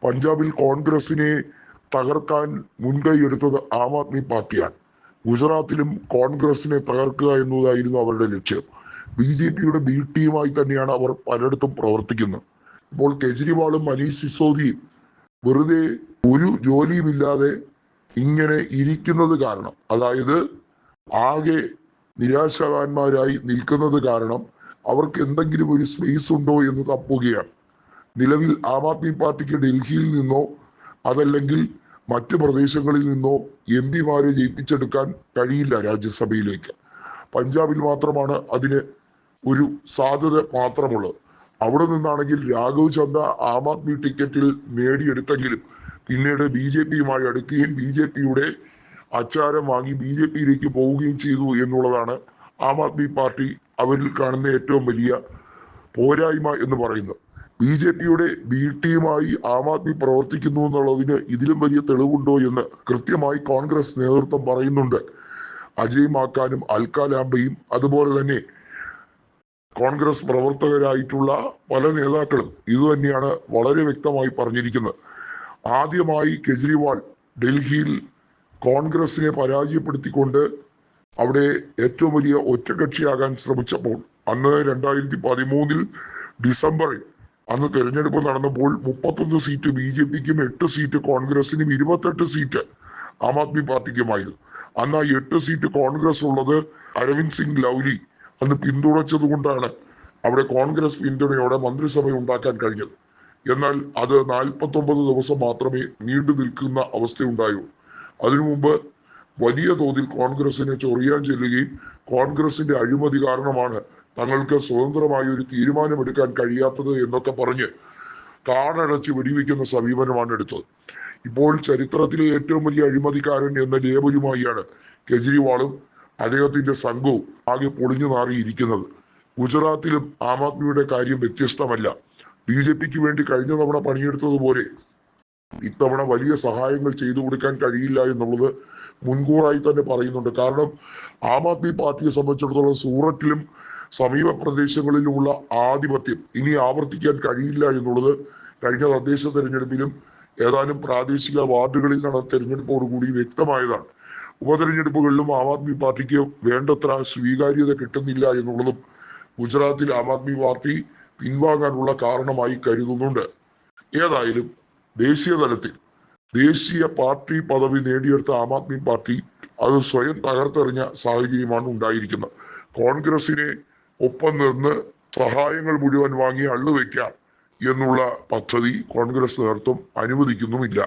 പഞ്ചാബിൽ കോൺഗ്രസിനെ തകർക്കാൻ മുൻകൈ എടുത്തത് ആം ആദ്മി പാർട്ടിയാണ്. ഗുജറാത്തിലും കോൺഗ്രസിനെ തകർക്കുക എന്നതായിരുന്നു അവരുടെ ലക്ഷ്യം. BJPയുടെ ബി ടീമായി തന്നെയാണ് അവർ പലയിടത്തും പ്രവർത്തിക്കുന്നത്. ഇപ്പോൾ കെജ്രിവാളും മനീഷ് സിസോദിയും വെറുതെ ഒരു ജോലിയുമില്ലാതെ ഇങ്ങനെ ഇരിക്കുന്നത് കാരണം, അതായത് ആകെ നിരാശവാന്മാരായി നിൽക്കുന്നത് കാരണം അവർക്ക് എന്തെങ്കിലും ഒരു സ്പേസ് ഉണ്ടോ എന്ന് തപ്പുകയാണ്. നിലവിൽ ആം ആദ്മി പാർട്ടിക്ക് ഡൽഹിയിൽ നിന്നോ അതല്ലെങ്കിൽ മറ്റ് പ്രദേശങ്ങളിൽ നിന്നോ MP മാരെ ജയിപ്പിച്ചെടുക്കാൻ കഴിയില്ല രാജ്യസഭയിലേക്ക്. പഞ്ചാബിൽ മാത്രമാണ് അതിന് ഒരു സാധ്യത മാത്രമുള്ളത്. അവിടെ നിന്നാണെങ്കിൽ രാഘവ് ചദ്ദ ആം ആദ്മി ടിക്കറ്റിൽ നേടിയെടുത്തെങ്കിലും പിന്നീട് BJPയുമായി അടുക്കുകയും BJPയുടെ അച്ചാരം വാങ്ങി BJPയിലേക്ക് പോവുകയും ചെയ്തു എന്നുള്ളതാണ് ആം ആദ്മി പാർട്ടി അവരിൽ കാണുന്ന ഏറ്റവും വലിയ പോരായ്മ എന്ന് പറയുന്നത്. BJPയുടെ ബി ടീമായി ആം ആദ്മി പ്രവർത്തിക്കുന്നു എന്നുള്ളതിന് ഇതിലും വലിയ തെളിവുണ്ടോ എന്ന് കൃത്യമായി കോൺഗ്രസ് നേതൃത്വം പറയുന്നുണ്ട്. അജയ് മാക്കാനും അൽക്ക ലാംബയും അതുപോലെ തന്നെ കോൺഗ്രസ് പ്രവർത്തകരായിട്ടുള്ള പല നേതാക്കളും ഇതുതന്നെയാണ് വളരെ വ്യക്തമായി പറഞ്ഞിരിക്കുന്നത്. ആദ്യമായി കെജ്രിവാൾ ഡൽഹിയിൽ കോൺഗ്രസിനെ പരാജയപ്പെടുത്തിക്കൊണ്ട് അവിടെ ഏറ്റവും വലിയ ഒറ്റകക്ഷിയാകാൻ ശ്രമിച്ചപ്പോൾ, അന്ന് 2013 ഡിസംബറിൽ അന്ന് തെരഞ്ഞെടുപ്പ് നടന്നപ്പോൾ 31 സീറ്റ് BJPക്കും 8 സീറ്റ് കോൺഗ്രസിനും 28 സീറ്റ് ആം ആദ്മി പാർട്ടിക്കുമായിരുന്നു. അന്ന് ആ 8 സീറ്റ് കോൺഗ്രസ് ഉള്ളത് അരവിന്ദ് സിംഗ് ലൗലി അന്ന് പിന്തുണച്ചത് കൊണ്ടാണ് അവിടെ കോൺഗ്രസ് പിന്തുണയോടെ മന്ത്രിസഭ ഉണ്ടാക്കാൻ കഴിഞ്ഞത്. എന്നാൽ അത് 49 ദിവസം മാത്രമേ നീണ്ടു നിൽക്കുന്ന അവസ്ഥയുണ്ടായുള്ളൂ. അതിനു മുമ്പ് വലിയ തോതിൽ കോൺഗ്രസിനെ ചൊറിയാൻ ചെല്ലുകയും കോൺഗ്രസിന്റെ അഴിമതി കാരണമാണ് തങ്ങൾക്ക് സ്വതന്ത്രമായ ഒരു തീരുമാനമെടുക്കാൻ കഴിയാത്തത് എന്നൊക്കെ പറഞ്ഞ് കാടടച്ച് വെടിവെക്കുന്ന സമീപനമാണ് എടുത്തത്. ഇപ്പോൾ ചരിത്രത്തിലെ ഏറ്റവും വലിയ അഴിമതിക്കാരൻ എന്ന ലേബലുമായാണ് കെജ്രിവാളും അദ്ദേഹത്തിന്റെ സംഘവും ആകെ പൊളിഞ്ഞു മാറിയിരിക്കുന്നത്. ഗുജറാത്തിലും ആം ആദ്മിയുടെ കാര്യം വ്യത്യസ്തമല്ല. BJPക്ക് വേണ്ടി കഴിഞ്ഞ തവണ പണിയെടുത്തതുപോലെ ഇത്തവണ വലിയ സഹായങ്ങൾ ചെയ്തു കൊടുക്കാൻ കഴിയില്ല എന്നുള്ളത് മുൻകൂറായി തന്നെ പറയുന്നുണ്ട്. കാരണം ആം ആദ്മി പാർട്ടിയെ സംബന്ധിച്ചിടത്തോളം സൂററ്റിലും സമീപ പ്രദേശങ്ങളിലുമുള്ള ആധിപത്യം ഇനി ആവർത്തിക്കാൻ കഴിയില്ല എന്നുള്ളത് കഴിഞ്ഞ തദ്ദേശ തെരഞ്ഞെടുപ്പിലും ഏതാനും പ്രാദേശിക വാർഡുകളിൽ നടന്ന തെരഞ്ഞെടുപ്പോടുകൂടി വ്യക്തമായതാണ്. ഉപതെരഞ്ഞെടുപ്പുകളിലും ആം ആദ്മി പാർട്ടിക്ക് വേണ്ടത്ര സ്വീകാര്യത കിട്ടുന്നില്ല എന്നുള്ളതും ഗുജറാത്തിൽ ആം ആദ്മി പാർട്ടി പിൻവാങ്ങാനുള്ള കാരണമായി കരുതുന്നുണ്ട്. ഏതായാലും ദേശീയ തലത്തിൽ ദേശീയ പാർട്ടി പദവി നേടിയെടുത്ത ആം ആദ്മി പാർട്ടി അത് സ്വയം തകർത്തെറിഞ്ഞ സാഹചര്യമാണ് ഉണ്ടായിരിക്കുന്നത്. കോൺഗ്രസിനെ ഒപ്പം നിന്ന് സഹായങ്ങൾ മുഴുവൻ വാങ്ങി അള്ളുവെക്കാം എന്നുള്ള പദ്ധതി കോൺഗ്രസ് നേതൃത്വം അനുവദിക്കുന്നുമില്ല.